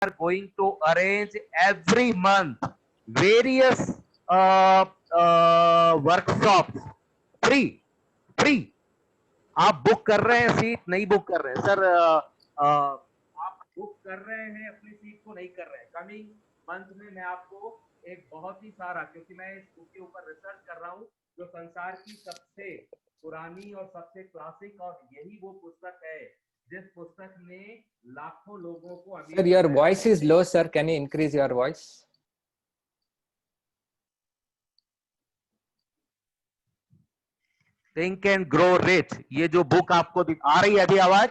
are going to arrange every month various workshops free. Free आप book कर रहे हैं, सीट नहीं बुक कर रहे हैं सर, आप बुक कर रहे हैं अपनी सीट को नहीं कर रहे हैं। कमिंग मंथ में मैं आपको एक बहुत ही सारा, क्योंकि मैं इस बुक के ऊपर रिसर्च कर रहा हूँ, जो संसार की सबसे पुरानी और सबसे क्लासिक, और यही वो पुस्तक है जिस पुस्तक ने लाखों लोगों को। Sir, your voice is low, sir. Can you increase your voice? Think and grow rich, ये जो बुक आपको आ रही है अभी आवाज?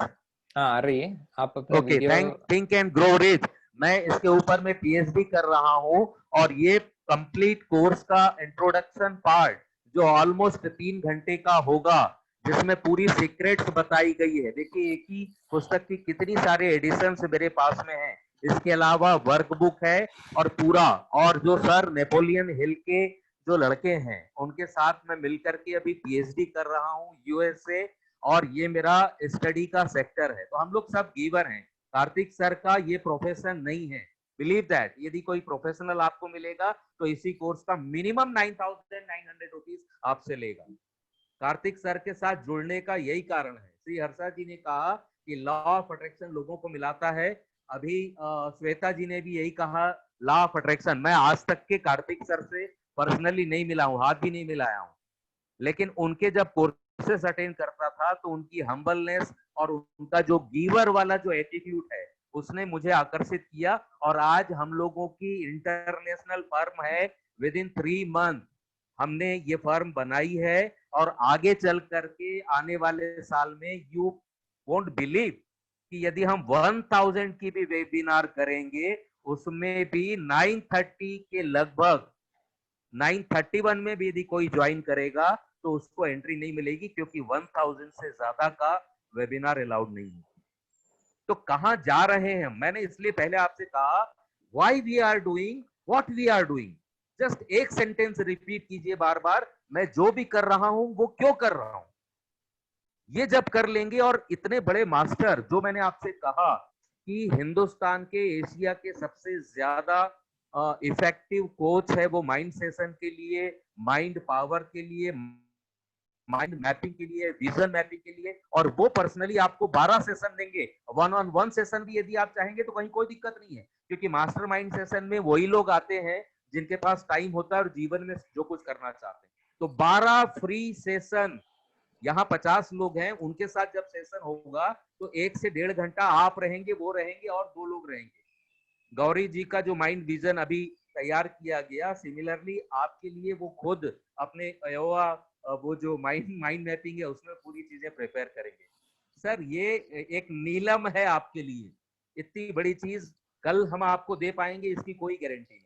हाँ आ रही है। आप अपने okay, video think and grow rich, मैं इसके ऊपर में पीएचडी कर रहा हूँ, और ये कंप्लीट कोर्स का इंट्रोडक्शन पार्ट जो ऑलमोस्ट 3 घंटे का होगा, जिसमें पूरी सीक्रेट्स बताई गई है। देखिए एक ही पुस्तक की कितनी सारे एडिशंस मेरे पास में है, इसके अलावा वर्कबुक है और पूरा, और जो सर नेपोलियन हिल के जो लड़के हैं उनके साथ मैं मिलकर के अभी पीएचडी कर रहा हूँ यूएसए, और ये मेरा स्टडी का सेक्टर है। तो हम लोग सब गिवर हैं। कार्तिक सर का ये प्रोफेशन नहीं है, बिलीव दैट। यदि कोई प्रोफेशनल आपको मिलेगा तो इसी कोर्स का मिनिमम 9,900 रुपीज आपसे लेगा। कार्तिक सर के साथ जुड़ने का यही कारण है। श्री हर्षा जी ने कहा कि लॉ ऑफ अट्रैक्शन लोगों को मिलाता है, अभी श्वेता जी ने भी यही कहा, लॉ ऑफ अट्रैक्शन। मैं आज तक के कार्तिक सर से पर्सनली नहीं मिला हूं, हाथ भी नहीं मिलाया हूं, लेकिन उनके जब कोर्सेस अटेंड करता था तो उनकी हम्बलनेस और उनका जो गिवर वाला जो एटीट्यूड है उसने मुझे आकर्षित किया। और आज हम लोगों की इंटरनेशनल फर्म है, विद इन 3 मंथ हमने ये फर्म बनाई है, और आगे चल करके आने वाले साल में यू वोंट बिलीव कि यदि हम 1000 की भी वेबिनार करेंगे उसमें भी 930 के लगभग, 931 में भी यदि कोई ज्वाइन करेगा तो उसको एंट्री नहीं मिलेगी, क्योंकि 1000 से ज्यादा का वेबिनार अलाउड नहीं है। तो कहां जा रहे हैं? मैंने इसलिए पहले आपसे कहा why we are doing what we are doing. Just एक सेंटेंस रिपीट कीजिए बार बार, मैं जो भी कर रहा हूं वो क्यों कर रहा हूं। ये जब कर लेंगे, और इतने बड़े मास्टर, जो मैंने आपसे कहा कि हिंदुस्तान के, एशिया के सबसे ज्यादा इफेक्टिव कोच है वो माइंड सेशन के लिए, माइंड पावर के लिए, माइंड मैपिंग के लिए, विजन मैपिंग के लिए, और वो पर्सनली आपको 12 सेशन देंगे। 1-on-1 सेशन भी यदि आप चाहेंगे तो कहीं कोई दिक्कत नहीं है, क्योंकि मास्टरमाइंड सेशन में वही लोग आते हैं जिनके पास टाइम होता है और जीवन में जो कुछ करना चाहते हैं। तो 12 फ्री सेशन, यहाँ 50 लोग हैं, उनके साथ जब सेशन होगा तो 1 से 1.5 घंटा आप रहेंगे, वो रहेंगे, और 2 लोग रहेंगे। गौरी जी का जो माइंड विजन अभी तैयार किया गया, सिमिलरली आपके लिए वो खुद अपने वो जो माइंड मैपिंग है उसमें पूरी चीजें प्रिपेयर करेंगे। सर ये एक नीलम है आपके लिए, इतनी बड़ी चीज कल हम आपको दे पाएंगे इसकी कोई गारंटी नहीं।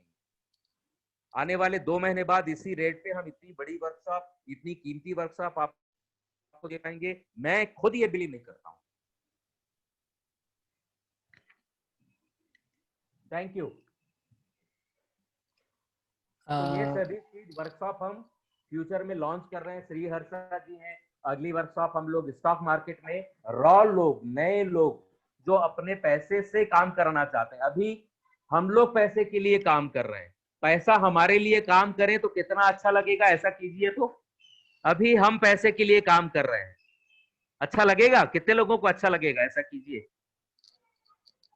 आने वाले 2 महीने बाद इसी रेट पे हम इतनी बड़ी वर्कशॉप, इतनी कीमती वर्कशॉप आपको दे पाएंगे, मैं खुद ये बिलीव नहीं करता हूं। Thank you. तो ये सभी चीज वर्कशॉप हम फ्यूचर में लॉन्च कर रहे हैं। श्री हर्षा जी हैं, अगली वर्कशॉप हम लोग स्टॉक मार्केट में रॉ लोग, नए लोग जो अपने पैसे से काम करना चाहते हैं। अभी हम लोग पैसे के लिए काम कर रहे हैं, पैसा हमारे लिए काम करे तो कितना अच्छा लगेगा, ऐसा कीजिए तो। अभी हम पैसे के लिए काम कर रहे हैं, अच्छा लगेगा? कितने लोगों को अच्छा लगेगा? ऐसा कीजिए।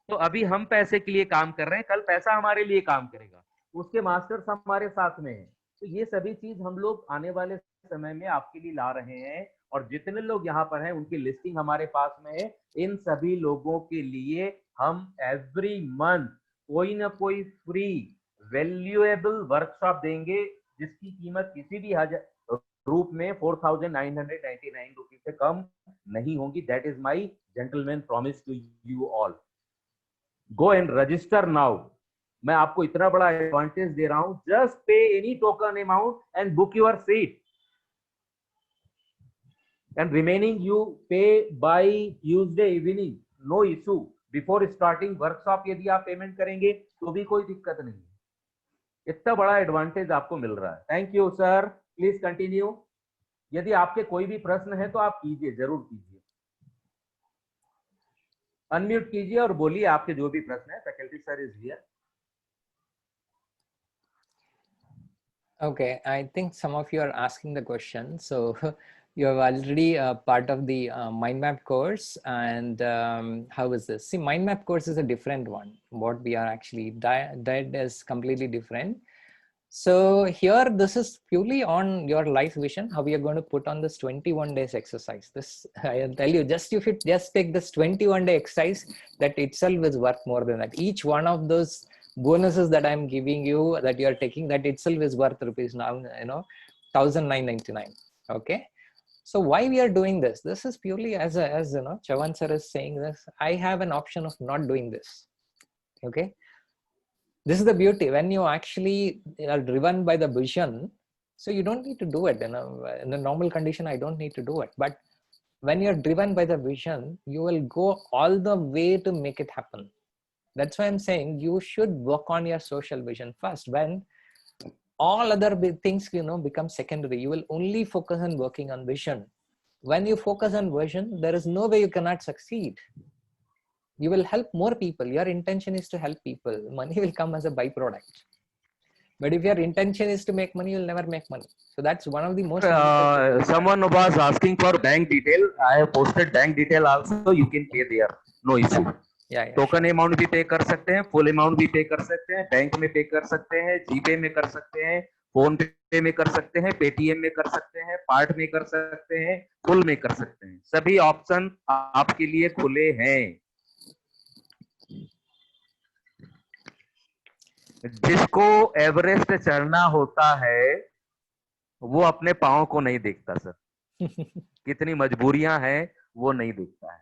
तो अभी हम पैसे के लिए काम कर रहे हैं, कल पैसा हमारे लिए काम करेगा, उसके मास्टर्स हमारे साथ में हैं। तो ये सभी चीज हम लोग आने वाले समय में आपके लिए ला रहे हैं, और जितने लोग यहाँ पर हैं उनकी लिस्टिंग हमारे पास में है। इन सभी लोगों के लिए हम एवरी मंथ कोई ना कोई फ्री वैल्यूएबल वर्कशॉप देंगे, जिसकी कीमत किसी भी रूप में 4,999 रुपीज से कम नहीं होगी। That is my gentleman promise to you all. Go and register now. मैं आपको इतना बड़ा एडवांटेज दे रहा हूं, just pay any token amount and book your seat, and remaining you pay by Tuesday evening, no issue. Before starting workshop यदि आप payment करेंगे तो भी कोई दिक्कत नहीं है। इतना बड़ा एडवांटेज आपको मिल रहा है। Thank you sir, please continue. यदि आपके कोई भी प्रश्न है तो आप कीजिए, जरूर कीजिए। अनम्यूट कीजिए और बोलिए आपके जो भी प्रश्न है. Faculty sir is here. Okay, I think some of you are asking the question. So you have already part of the mind map course, and how is this? See, mind map course is a different one. What we are actually did is completely different. So here, this is purely on your life vision, how we are going to put on this 21 days exercise. This, I'll tell you, just if you just take this 21-day exercise, that itself is worth more than that. Each one of those bonuses that I'm giving you, that you are taking, that itself is worth rupees now, 1,999. Okay. So why we are doing this? This is purely as Chavan sir is saying this, I have an option of not doing this. Okay. This is the beauty when you actually are driven by the vision. So you don't need to do it in the normal condition. I don't need to do it, but when you're driven by the vision, you will go all the way to make it happen. That's why I'm saying you should work on your social vision first. When all other things become secondary, you will only focus on working on vision. When you focus on vision, there is no way you cannot succeed. You will help more people. Your intention is to help people. Money will come as a byproduct. But if your intention is to make money, you'll never make money. So that's one of the most important things. Someone was asking for bank detail. I have posted bank detail also. You can pay there. No issue. Yeah, token sure. Amount भी पे कर सकते हैं, full amount भी पे कर सकते हैं, बैंक में पे कर सकते हैं, जीपे में कर सकते हैं, फोन पे में कर सकते हैं, पेटीएम में कर सकते हैं, पार्ट में कर सकते हैं, फुल में कर सकते हैं. सभी ऑप्शन आपके लिए खुले हैं. जिसको एवरेस्ट चढ़ना होता है वो अपने पाँव को नहीं देखता सर. कितनी मजबूरियां हैं वो नहीं देखता है.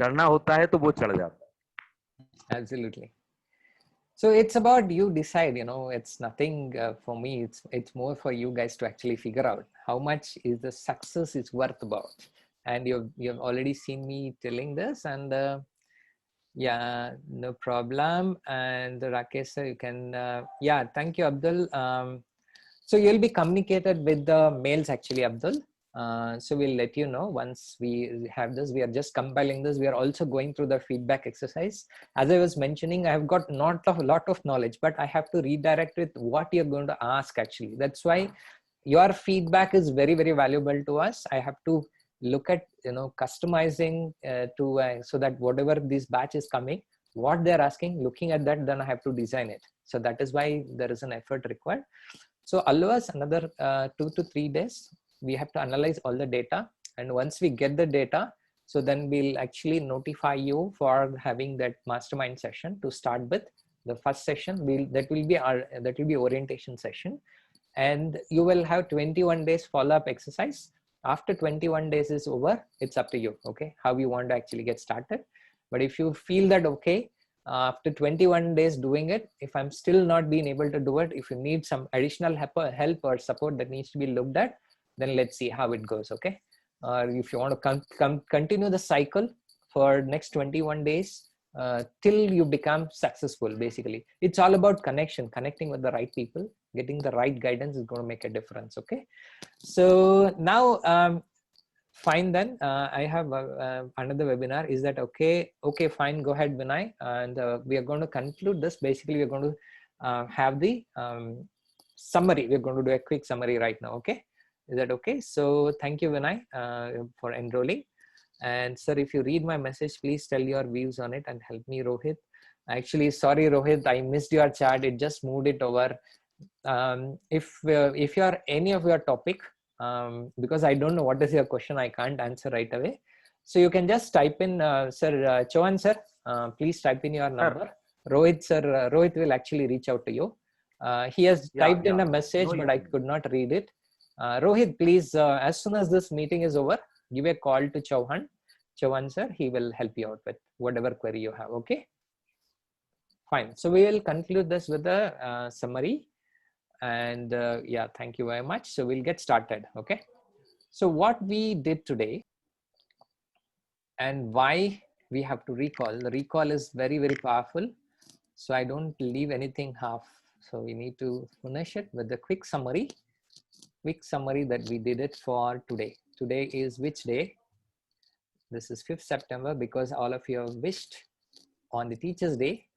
चढ़ना होता है तो वो चढ़ जाता है. Absolutely. So it's about you decide, it's nothing for me. It's more for you guys to actually figure out how much is the success is worth about. And you've already seen me telling this, and yeah, no problem. And Rakesh sir, you can, yeah, thank you, Abdul. So you'll be communicated with the mails actually, Abdul. So we'll let you know once we have this. We are just compiling this. We are also going through the feedback exercise. As I was mentioning, I have got not a lot of knowledge, but I have to redirect with what you're going to ask actually. That's why your feedback is very, very valuable to us. I have to look at, customizing so that whatever this batch is coming, what they're asking, looking at that, then I have to design it. So that is why there is an effort required. So allow us another 2 to 3 days. We have to analyze all the data, and once we get the data, so then we'll actually notify you for having that mastermind session to start with. The first session that will be orientation session, and you will have 21 days follow-up exercise. After 21 days is over, it's up to you, okay, how you want to actually get started. But if you feel that okay, after 21 days doing it, if I'm still not being able to do it, if you need some additional help or support that needs to be looked at, then let's see how it goes, okay? Or if you want to continue the cycle for next 21 days till you become successful. Basically, it's all about connecting with the right people. Getting the right guidance is going to make a difference, okay? So now fine, then I have another webinar. Is that okay? Okay, fine, go ahead, Vinay. And we are going to conclude this. Basically, we're going to have the summary. We're going to do a quick summary right now, okay? Is that okay? So thank you, Vinay, for enrolling. And sir, if you read my message, please tell your views on it and help me, Rohit. Actually, sorry, Rohit, I missed your chat. It just moved it over. If you are any of your topic, because I don't know what is your question, I can't answer right away. So you can just type in, sir, Chauhan sir, please type in your number. Rohit sir, Rohit will actually reach out to you. He has typed in a message, but I could not read it. Rohit, please, as soon as this meeting is over, give a call to Chauhan. Chauhan sir, he will help you out with whatever query you have, okay? Fine. So we will conclude this with a summary. And yeah, thank you very much. So we'll get started, okay? So what we did today and why we have to recall, the recall is very, very powerful. So I don't leave anything half. So we need to finish it with a quick summary that we did it for today. Today is which day? This is 5th September because all of you have wished on the Teachers' Day.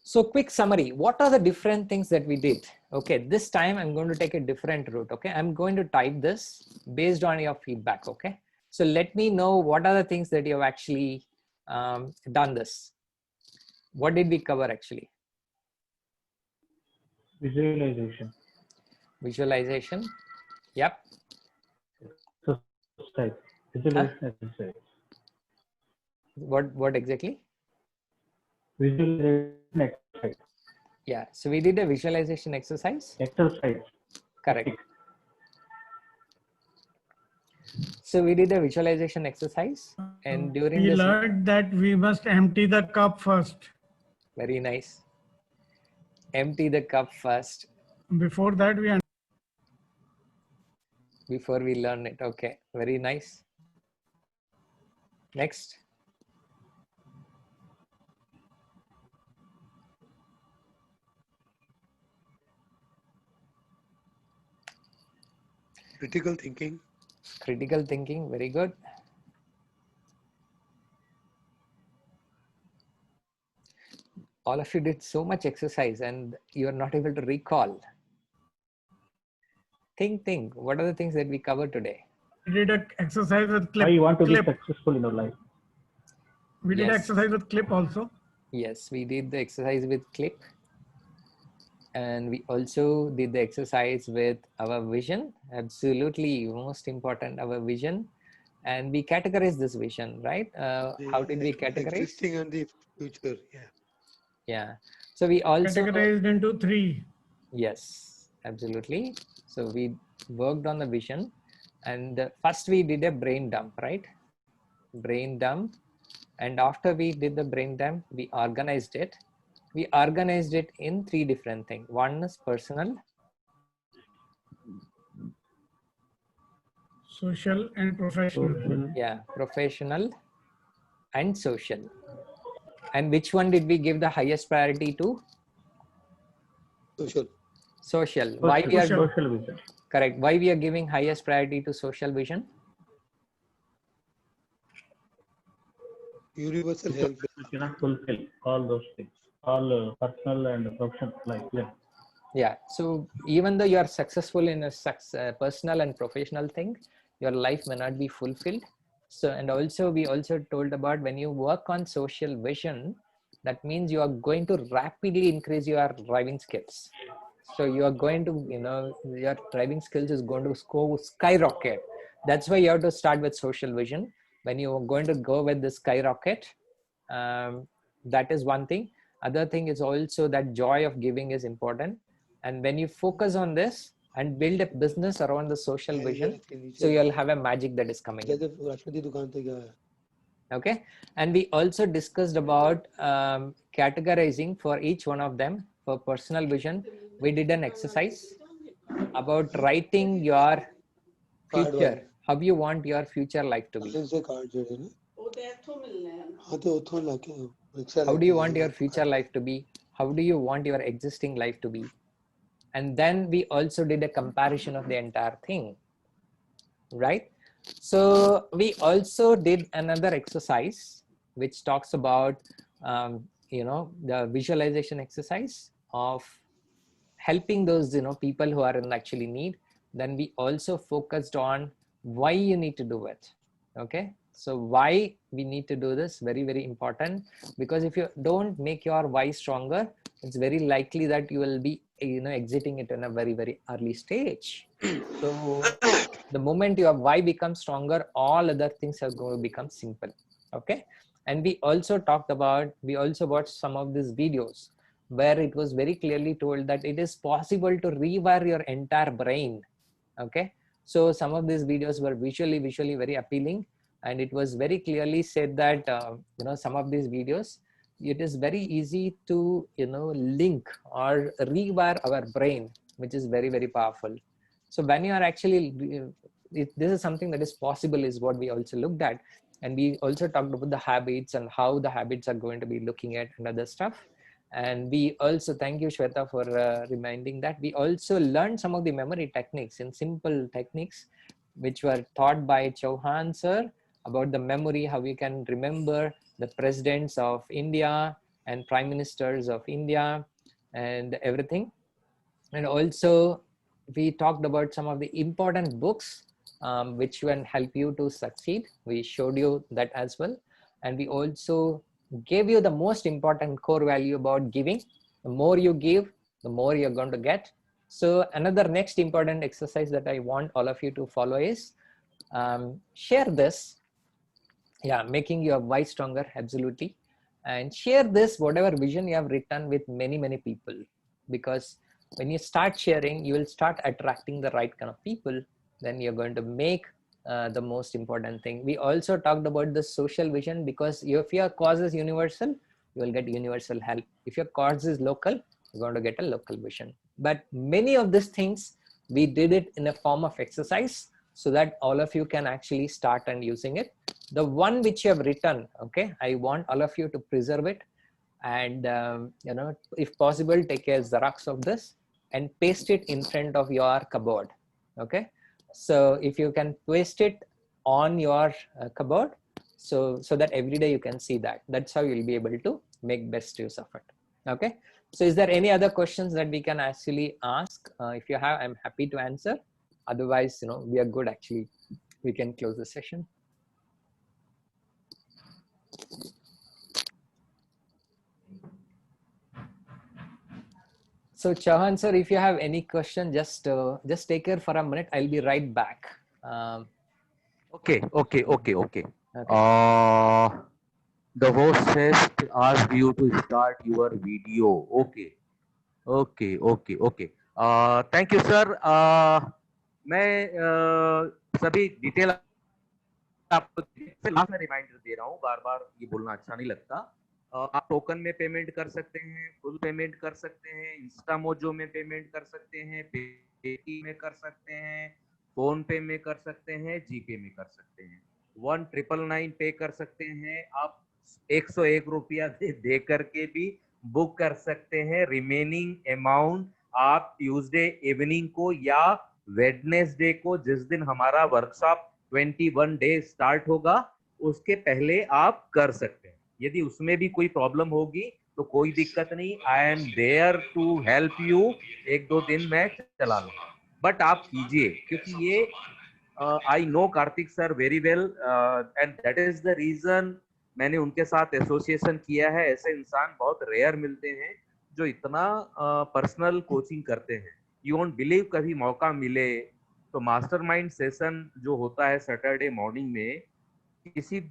So quick summary, what are the different things that we did? Okay, this time I'm going to take a different route. Okay, I'm going to type this based on your feedback. Okay, so let me know what are the things that you have actually done this. What did we cover actually? Visualization. Visualization. Yep. Exercise. Visualization exercise. What exactly? Visualization exercise. Yeah, so we did a visualization exercise. Exercise. Correct. So we did a visualization exercise, and during we this learned that we must empty the cup first. Very nice. Empty the cup first Before that, before we learn it. Okay, very nice. Next. Critical thinking. Critical thinking, very good. All of you did so much exercise and you are not able to recall. Think. What are the things that we covered today? we did an exercise with clip. Why you want to clip. be successful in your life? We did Yes. exercise with clip also. Yes, we did the exercise with clip. And we also did the exercise with our vision. Absolutely, most important, our vision. And we categorize this vision, right? How did we categorize? Existing and the future. Yeah. Yeah. So we also Categorized into 3. Yes, absolutely. So we worked on the vision, and first we did a brain dump, right? Brain dump. And after we did the brain dump, we organized it. We organized it in 3 different things. One is personal, Social and professional. Social. yeah, professional and social. And which one did we give the highest priority to? Social. Social. Why we are Social vision. correct? Why we are giving highest priority to social vision? Universal health. You cannot fulfill all those things. All personal and professional life. Yeah. Yeah. So even though you are successful in a personal and professional thing, your life may not be fulfilled. So, and also we also told about when you work on social vision, that means you are going to rapidly increase your driving skills. So you are going to, your driving skills is going to skyrocket. That's why you have to start with social vision. When you are going to go with the skyrocket, that is one thing. Other thing is also that joy of giving is important. And when you focus on this and build a business around the social vision, so you'll have a magic that is coming in. Okay. And we also discussed about categorizing for each one of them. For personal vision, we did an exercise about writing your future, how you want your future life to be. How do you want your future life to be? How do you want your existing life to be? And then we also did a comparison of the entire thing, right? So we also did another exercise which talks about the visualization exercise of helping those people who are in actually need. Then we also focused on why you need to do it. Okay, so why we need to do this, very very important, because if you don't make your why stronger, it's very likely that you will be exiting it in a very very early stage. So the moment your why becomes stronger, all other things are going to become simple. Okay. And we also watched some of these videos where it was very clearly told that it is possible to rewire your entire brain. Okay. So some of these videos were visually very appealing, and it was very clearly said that some of these videos, it is very easy to link or rewire our brain, which is very very powerful. So when you are actually, this is something that is possible, is what we also looked at. And we also talked about the habits and how the habits are going to be looking at and other stuff. And we also, thank you Shweta for reminding that, we also learned some of the memory techniques in simple techniques which were taught by Chauhan sir about the memory, how you can remember the presidents of India and prime ministers of India and everything. And also we talked about some of the important books which can help you to succeed. We showed you that as well. And we also gave you the most important core value about giving. The more you give, the more you're going to get. So another next important exercise that I want all of you to follow is share this. Yeah, making your why stronger, absolutely. And share this, whatever vision you have written, with many people, because when you start sharing, you will start attracting the right kind of people. Then you're going to make the most important thing. We also talked about the social vision, because if your cause is universal, you will get universal help. If your cause is local, you're going to get a local vision. But many of these things, we did it in a form of exercise so that all of you can actually start and using it. The one which you have written, okay, I want all of you to preserve it, and you know, if possible, take a Xerox of this and paste it in front of your cupboard. Okay, so if you can paste it on your cupboard, so that every day you can see that. That's how you'll be able to make best use of it. Okay, so is there any other questions that we can actually ask? If you have, I'm happy to answer. Otherwise, you know, we are good. Actually, we can close the session. So Chauhan sir, if you have any question, just take care for a minute. I'll be right back. Okay. Okay. The host has asked you to start your video. Okay. Thank you, sir. मैं सभी detail आपको last में reminder दे रहा हूँ, बार बार ये बोलना अच्छा नहीं लगता। आप टोकन में पेमेंट कर सकते हैं, फुल पेमेंट कर सकते हैं, इंस्टामोजो में पेमेंट कर सकते हैं, पेटीएम में कर सकते हैं, फोन पे में कर सकते हैं, जीपे में कर सकते हैं, 1999 पे कर सकते हैं। आप 101 रुपया दे करके भी बुक कर सकते हैं। रिमेनिंग अमाउंट आप ट्यूसडे इवनिंग को या वेडनेसडे को, जिस दिन हमारा वर्कशॉप 21 डे स्टार्ट होगा, उसके पहले आप कर सकते हैं। यदि उसमें भी कोई प्रॉब्लम होगी तो कोई दिक्कत नहीं, I am there to help you. 1-2 दिन मैं चला लूंगा, बट आप कीजिए, क्योंकि ये I know Kartik sir very well, and that is the reason मैंने उनके साथ एसोसिएशन किया है। ऐसे इंसान बहुत रेयर मिलते हैं जो इतना पर्सनल कोचिंग करते हैं। यू वोंट बिलीव, कभी मौका मिले तो मास्टरमाइंड सेशन जो होता है सैटरडे मॉर्निंग में, किसी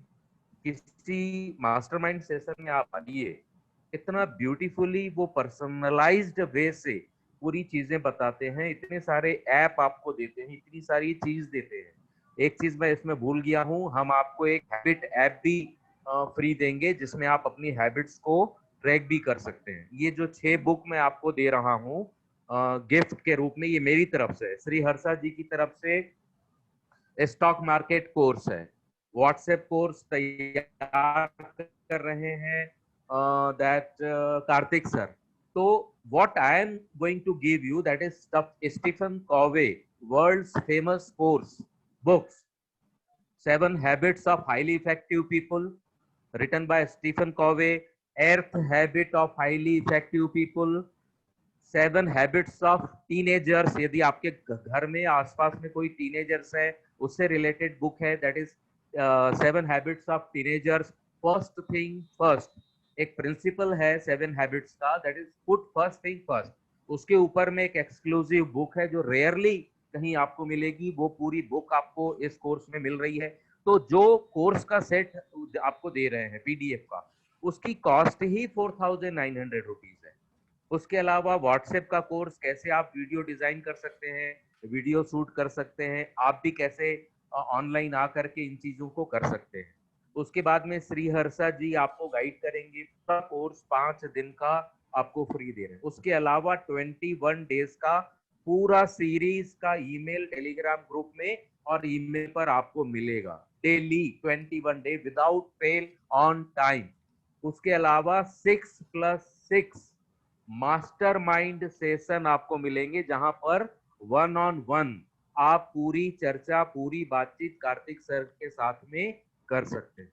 मास्टरमाइंड सेशन में आप आइए, इतना ब्यूटीफुली वो पर्सनलाइज्ड वे से पूरी चीजें बताते हैं, इतने सारे ऐप आपको देते हैं, इतनी सारी चीज देते हैं। एक चीज मैं इसमें भूल गया हूं, हम आपको एक हैबिट ऐप भी फ्री देंगे, जिसमें आप अपनी हैबिट्स को ट्रैक भी कर सकते हैं। ये जो 6 बुक मैं आपको दे रहा हूं गिफ्ट के रूप में, ये मेरी तरफ से, श्री हर्षा जी की तरफ से स्टॉक मार्केट कोर्स है। व्हाट्सएप कोर्स तैयार कर रहे हैं that Karthik sir. So what I am going to give you, that is Stephen Covey, world's famous course books, 7 Habits of Highly Effective People, written by Stephen Covey, Earth Habit of Highly Effective People, 7 Habits of Teenagers, यदि आपके घर में आसपास में कोई teenagers है, उससे related book है, that is 7 Habits of Teenagers, First Thing First, एक प्रिंसिपल है 7 हैबिट्स का, that is put first thing first. उसके ऊपर में एक एक्सक्लूसिव बुक है जो रेयरली कहीं आपको मिलेगी, वो पूरी बुक आपको इस कोर्स में मिल रही है। तो जो कोर्स का सेट आपको दे रहे हैं पीडीएफ का, उसकी कॉस्ट ही 4,900 रुपीज है। उसके अलावा व्हाट्सएप का कोर्स, कैसे आप वीडियो डिजाइन कर सकते हैं, वीडियो शूट कर सकते हैं, आप भी कैसे ऑनलाइन आकर के इन चीजों को कर सकते हैं। उसके बाद में श्री हर्षा जी आपको गाइड करेंगे, पूरा कोर्स 5 दिन का आपको फ्री दे रहे हैं। उसके अलावा 21 डेज का पूरा सीरीज का ईमेल टेलीग्राम ग्रुप में और ईमेल पर आपको मिलेगा daily 21 day without fell on time. उसके अलावा 6+6 मास्टरमाइंड सेशन आपको मिलेंगे जहां पर 1-on-1 आप पूरी चर्चा, पूरी बातचीत कार्तिक सर के साथ में कर सकते हैं।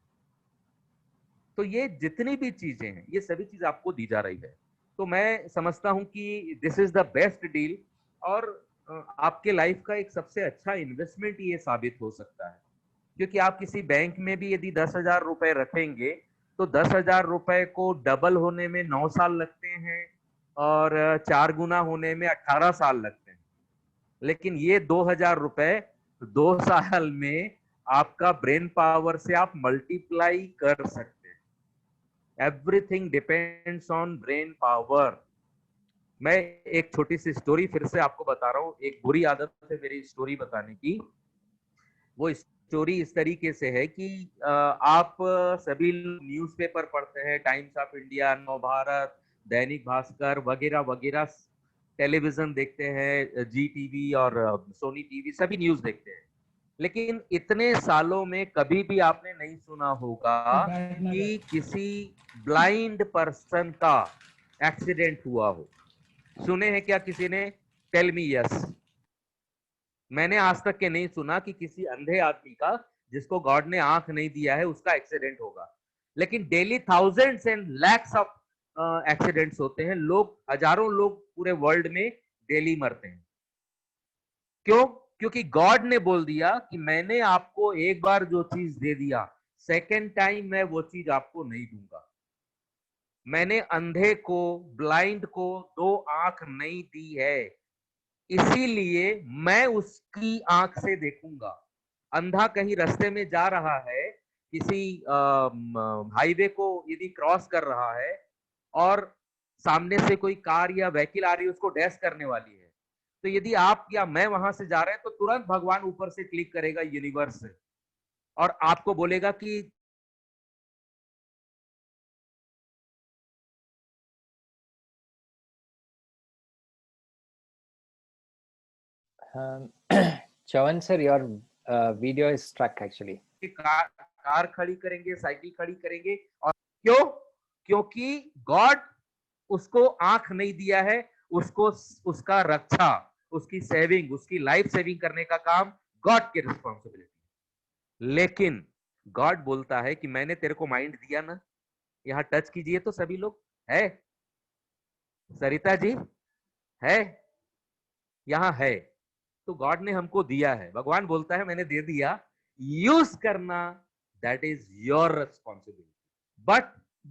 तो ये जितनी भी चीजें हैं, ये सभी चीज आपको दी जा रही है। तो मैं समझता हूं कि this is the best deal, और आपके लाइफ का एक सबसे अच्छा इन्वेस्टमेंट ये साबित हो सकता है। क्योंकि आप किसी बैंक में भी यदि 10,000 रुपए रखेंगे तो 10,000 रुपए को डबल होने में 9 साल लगते हैं और 4 गुना होने में 18 साल लगते हैं। लेकिन ये 2,000 रुपए 2 साल में आपका ब्रेन पावर से आप मल्टीप्लाई कर सकते हैं। Everything depends on brain power. मैं एक छोटी सी स्टोरी फिर से आपको बता रहा हूँ। एक बुरी आदत है मेरी स्टोरी बताने की। वो स्टोरी इस तरीके से है कि आप सभी न्यूज़पेपर पढ़ते हैं, times of India, Navbharat, Dainik Bhaskar वगैरह वगैरह, टेलीविजन देखते हैं, जी टीवी और सोनी टीवी, सभी न्यूज़ देखते हैं। लेकिन इतने सालों में कभी भी आपने नहीं सुना होगा कि किसी ब्लाइंड पर्सन का एक्सीडेंट हुआ हो। सुने हैं क्या किसी ने? Tell me yes. मैंने आज तक के नहीं सुना कि किसी अंधे आदमी का, जिसको गॉड ने आंख नहीं दिया है, उसका एक्सीडेंट होगा। लेकिन daily thousands and lakhs of accidents होते हैं। लोग, हजारों लोग पूरे वर्ल्ड में डेली मरते हैं। क्यों? क्योंकि गॉड ने बोल दिया कि मैंने आपको एक बार जो चीज दे दिया, सेकेंड टाइम मैं वो चीज आपको नहीं दूंगा। मैंने अंधे को, ब्लाइंड को 2 आंख नहीं दी है, इसीलिए मैं उसकी आंख से देखूंगा। अंधा कहीं रास्ते में जा रहा है, किसी हाईवे को यदि क्रॉस कर रहा है और सामने से कोई कार या व्हीकल आ रही है, उसको डैश करने वाली है, तो यदि आप या मैं वहां से जा रहे हैं तो तुरंत भगवान ऊपर से क्लिक करेगा यूनिवर्स से और आपको बोलेगा कि Chavan sir, your video is stuck actually. Car खड़ी करेंगे, साइकिल खड़ी करेंगे। और क्यों? क्योंकि गॉड उसको आंख नहीं दिया है, उसको उसका रक्षा, उसकी सेविंग, उसकी लाइफ सेविंग करने का काम गॉड की रिस्पॉन्सिबिलिटी। लेकिन गॉड बोलता है कि मैंने तेरे को माइंड दिया ना, यहां टच कीजिए तो सभी लोग है, सरिता जी है, यहां है। तो गॉड ने हमको दिया है, भगवान बोलता है मैंने दे दिया, यूज करना, that is your responsibility. But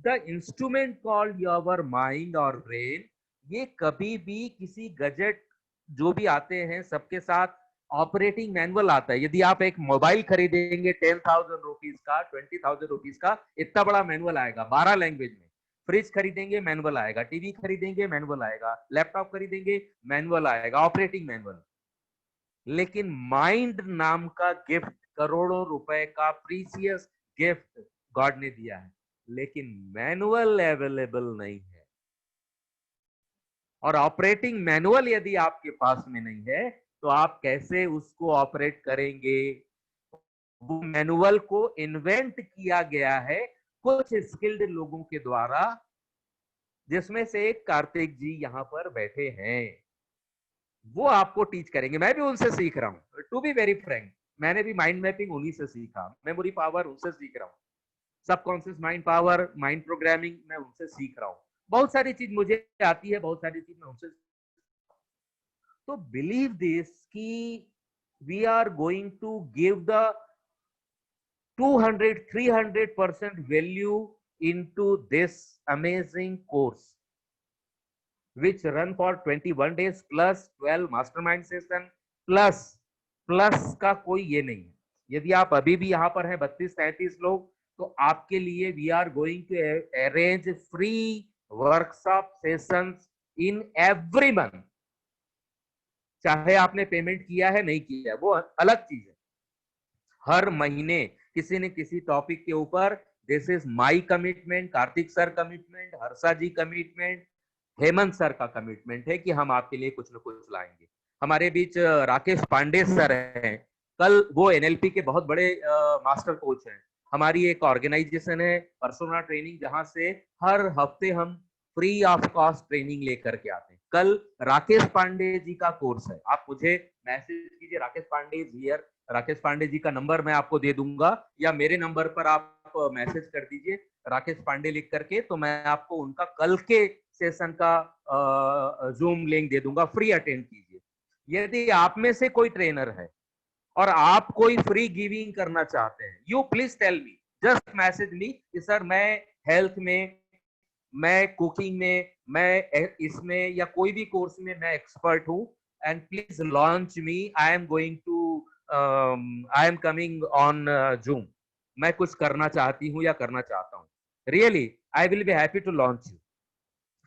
the instrument called your mind और ब्रेन, ये कभी भी किसी गजेट जो भी आते हैं सबके साथ ऑपरेटिंग मैनुअल आता है। यदि आप एक मोबाइल खरीदेंगे 10,000 रुपीज का, 20,000 रुपीज का, इतना बड़ा मैनुअल आएगा 12 लैंग्वेज में। फ्रिज खरीदेंगे मैनुअल आएगा, टीवी खरीदेंगे मैनुअल आएगा, लैपटॉप खरीदेंगे मैनुअल आएगा, ऑपरेटिंग मैनुअल। लेकिन माइंड नाम का गिफ्ट, करोड़ों रुपए का प्रीसियस गिफ्ट गॉड ने दिया है, लेकिन मैनुअल अवेलेबल नहीं है। और ऑपरेटिंग मैनुअल यदि आपके पास में नहीं है तो आप कैसे उसको ऑपरेट करेंगे? वो मैनुअल को इन्वेंट किया गया है कुछ स्किल्ड लोगों के द्वारा, जिसमें से एक कार्तिक जी यहां पर बैठे हैं। वो आपको टीच करेंगे। मैं भी उनसे सीख रहा हूं, टू बी वेरी फ्रैंक। मैंने भी माइंड मैपिंग उन्हीं से सीखा, मेमोरी पावर उनसे सीख रहा हूँ, subconscious mind power, mind programming मैं उनसे सीख रहा हूँ। बहुत सारी चीज मुझे आती है, बहुत सारी चीज मैं उनसे। तो बिलीव दिस कि we are going to give the 200-300% value into this amazing course, which run for 21 days plus 12 mastermind session plus का कोई ये नहीं है। यदि आप अभी भी यहाँ पर हैं 32-33 लोग, तो आपके लिए we are going to arrange free workshop sessions in every month. चाहे आपने पेमेंट किया है नहीं किया है, वो अलग चीज है। हर महीने किसी न किसी टॉपिक के ऊपर, this is my commitment, Kartik sir commitment, Harsha ji commitment, Hemant sir का कमिटमेंट है कि हम आपके लिए कुछ न कुछ लाएंगे। हमारे बीच राकेश पांडे सर हैं, कल वो एनएलपी के बहुत बड़े मास्टर कोच हैं। हमारी एक ऑर्गेनाइजेशन है पर्सोना ट्रेनिंग, जहां से हर हफ्ते हम फ्री ऑफ कॉस्ट ट्रेनिंग लेकर के आते हैं। कल राकेश पांडे जी का कोर्स है, आप मुझे मैसेज कीजिए, राकेश पांडे इज हियर, राकेश पांडे जी का नंबर मैं आपको दे दूंगा, या मेरे नंबर पर आप मैसेज कर दीजिए राकेश पांडे लिख करके, तो मैं आपको उनका कल के सेशन का जूम लिंक दे दूंगा, फ्री अटेंड कीजिए। यदि आप में से कोई ट्रेनर है और आप कोई फ्री गिविंग करना चाहते हैं, you please tell me, just message me कि सर मैं हेल्थ में, मैं कुकिंग में, मैं इसमें या कोई भी कोर्स में मैं एक्सपर्ट हूं, and please launch me, I am going to, I am coming on Zoom, मैं कुछ करना चाहती हूँ या करना चाहता हूँ, really I will be happy to launch you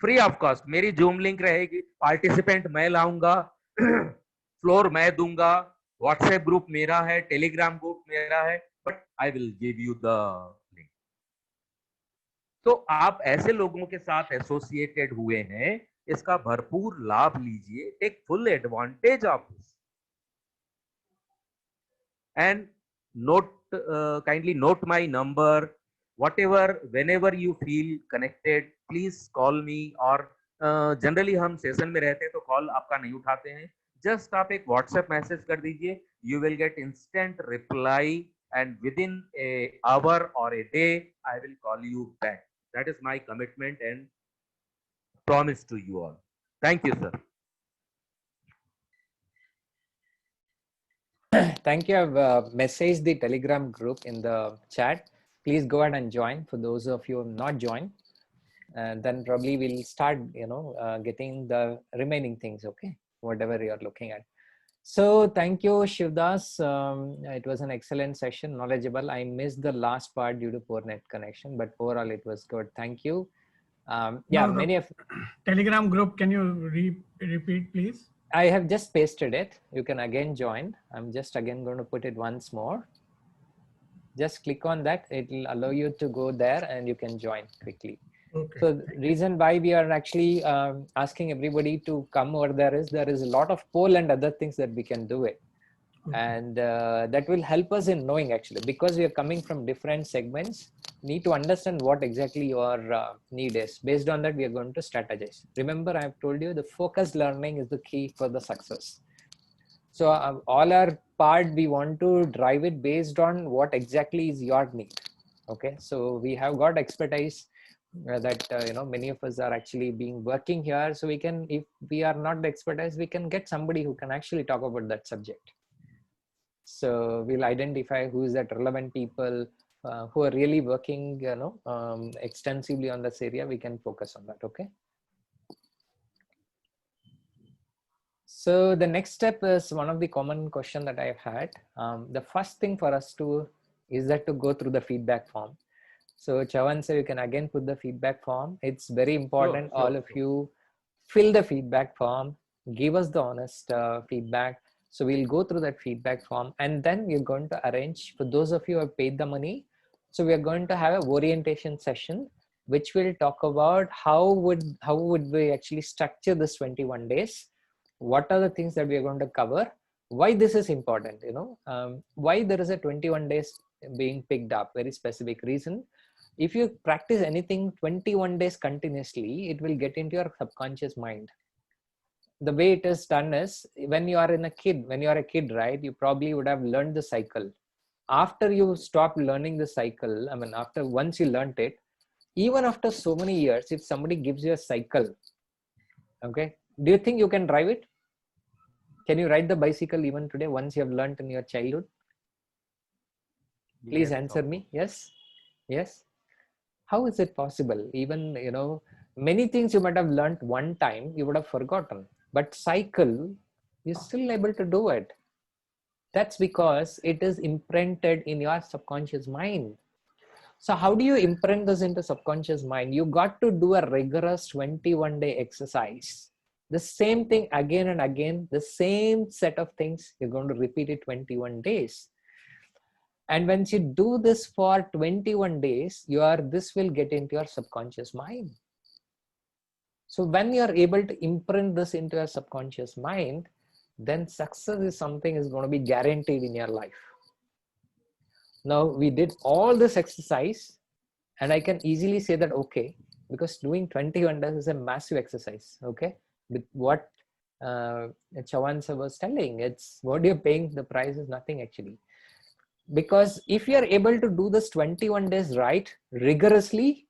free of cost. मेरी जूम लिंक रहेगी, पार्टिसिपेंट मैं लाऊंगा, फ्लोर मैं दूंगा, व्हाट्सएप ग्रुप मेरा है, टेलीग्राम ग्रुप मेरा है, but I will give you the link. तो आप ऐसे लोगों के साथ एसोसिएटेड हुए हैं, इसका भरपूर लाभ लीजिए, take full advantage of this, and note, kindly note my number, whatever, whenever you feel connected, please call me, और जनरली हम सेशन में रहते हैं तो कॉल आपका नहीं उठाते हैं, जस्ट आप एक व्हाट्सएप मैसेज कर दीजिए, you will get instant reply, and within a hour or a day I will call you back. That is my commitment and promise to you all. Thank you sir. Thank you. I've messaged the Telegram group in the chat. Please go ahead and join. For those of you who have not joined, then probably we'll start, getting the remaining things. Okay, whatever you're looking at. So thank you, Shivdas. It was an excellent session, knowledgeable. I missed the last part due to poor net connection, but overall it was good. Thank you. Yeah, No, many of Telegram group, can you repeat, please? I have just pasted it. You can again join. I'm just again going to put it once more. Just click on that. It will allow you to go there and you can join quickly. Okay. So the reason why we are actually asking everybody to come over there is a lot of poll and other things that we can do it. Okay. And that will help us in knowing, actually, because we are coming from different segments, need to understand what exactly your need is. Based on that, we are going to strategize. Remember, I have told you the focused learning is the key for the success. So all our part, we want to drive it based on what exactly is your need. Okay, so we have got expertise that many of us are actually working here. So we can, if we are not the expertise, we can get somebody who can actually talk about that subject. So we'll identify who is that relevant people who are really working, extensively on this area. We can focus on that. Okay. So the next step is one of the common question that I've had. The first thing for us is to go through the feedback form. So Chavan sir, you can again put the feedback form. It's very important. All of you fill the feedback form, give us the honest feedback. So we'll go through that feedback form, and then we're going to arrange for those of you who have paid the money. So we are going to have an orientation session, which will talk about how would we actually structure this 21 days. What are the things that we are going to cover? Why this is important, why there is a 21 days being picked up, very specific reason. If you practice anything 21 days continuously, it will get into your subconscious mind. The way it is done is when you are a kid, right? You probably would have learned the cycle. After you stop learning the cycle, once you learned it, even after so many years, if somebody gives you a cycle, okay, do you think you can drive it? Can you ride the bicycle even today once you have learned in your childhood? Please answer me. Yes. Yes. How is it possible? Even, many things you might have learned one time, you would have forgotten. But cycle, you're still able to do it. That's because it is imprinted in your subconscious mind. So how do you imprint this into subconscious mind? You got to do a rigorous 21-day exercise. The same thing again and again, the same set of things, you're going to repeat it 21 days. And once you do this for 21 days, this will get into your subconscious mind. So when you are able to imprint this into your subconscious mind, then success is something is going to be guaranteed in your life. Now we did all this exercise, and I can easily say that, okay, because doing 21 days is a massive exercise. Okay, with what Chavan sir was telling, it's what you're paying, the price is nothing actually. Because if you're able to do this 21 days right, rigorously,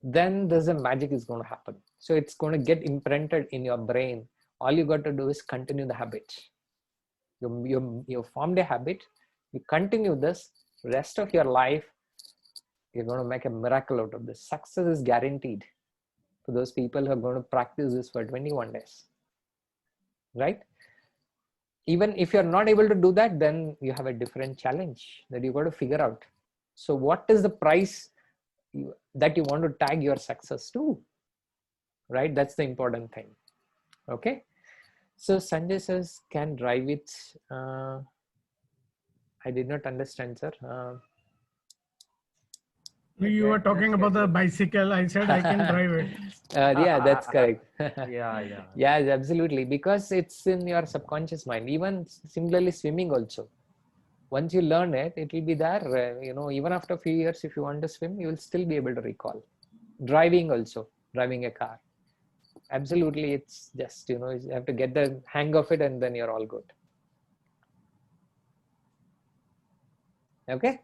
then there's a magic is going to happen. So it's going to get imprinted in your brain. All you got to do is continue the habit. You formed a habit, you continue this, rest of your life, you're going to make a miracle out of this. Success is guaranteed for those people who are going to practice this for 21 days, right? Even if you're not able to do that, then you have a different challenge that you got to figure out. So what is the price that you want to tag your success to, right? That's the important thing. Okay. So Sanjay says, can drive it. I did not understand, sir. You were talking about the bicycle. I said I can drive it. Yeah, that's correct. Yeah. Yeah, absolutely. Because it's in your subconscious mind. Even similarly, swimming also. Once you learn it, it will be there. Even after a few years, if you want to swim, you will still be able to recall. Driving also, driving a car. Absolutely, it's just, you have to get the hang of it and then you're all good. Okay.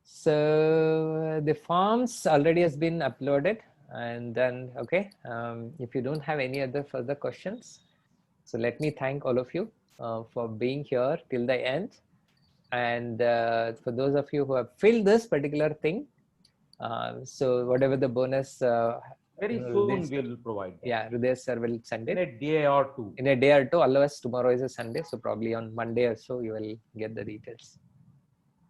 So the forms already has been uploaded, and then, okay, if you don't have any other further questions, so let me thank all of you for being here till the end. And for those of you who have filled this particular thing, so whatever the bonus Very soon we'll provide that. Yeah, Hriday sir will send In it. a day or two. In a day or two, otherwise tomorrow is a Sunday, so probably on Monday or so you will get the details.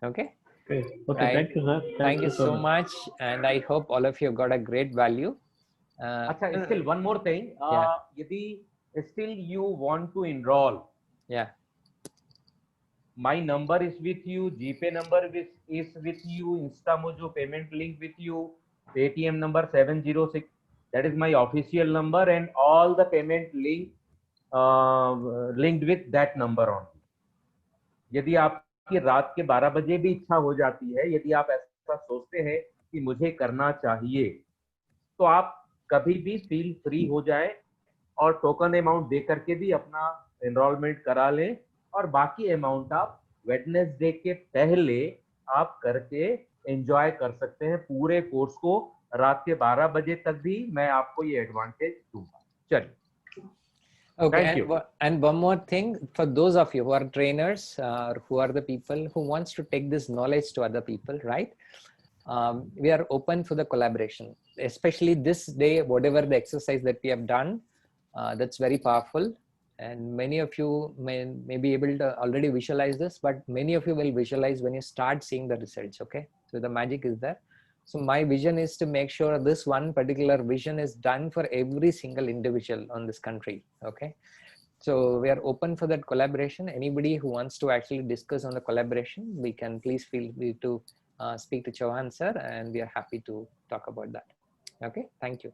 Okay. Okay. Okay. Right. Thank you, sir. Thank you so much, and I hope all of you got a great value. Acha, still one more thing. Yeah. Yadi still you want to enroll, Yeah. my number is with you, GPay number is with you, InstaMojo payment link with you, Paytm number 706, that is my official number, and all the payment link linked with that number only. यदि आपकी रात के 12 बजे भी इच्छा हो जाती है, यदि आप ऐसा सोचते हैं कि मुझे करना चाहिए, तो आप कभी भी फील फ्री हो जाए और टोकन अमाउंट दे करके भी अपना एनरोलमेंट करा लें, और बाकी अमाउंट आप वेडनेसडे के पहले आप करके एंजॉय कर सकते हैं पूरे कोर्स को। रात के 12 बजे तक भी मैं आपको ये एडवांटेज दूंगा। चलिए। Okay. Thank you. And one more thing, for those of you who are trainers, who are the people who wants to take this knowledge to other people, right? We are open for the collaboration, especially this day, whatever the exercise that we have done, that's very powerful. And many of you may be able to already visualize this, but many of you will visualize when you start seeing the results. Okay. So the magic is there. So my vision is to make sure this one particular vision is done for every single individual on this country. Okay. So we are open for that collaboration. Anybody who wants to actually discuss on the collaboration, we can please feel free to speak to Chauhan sir, and we are happy to talk about that. Okay. Thank you.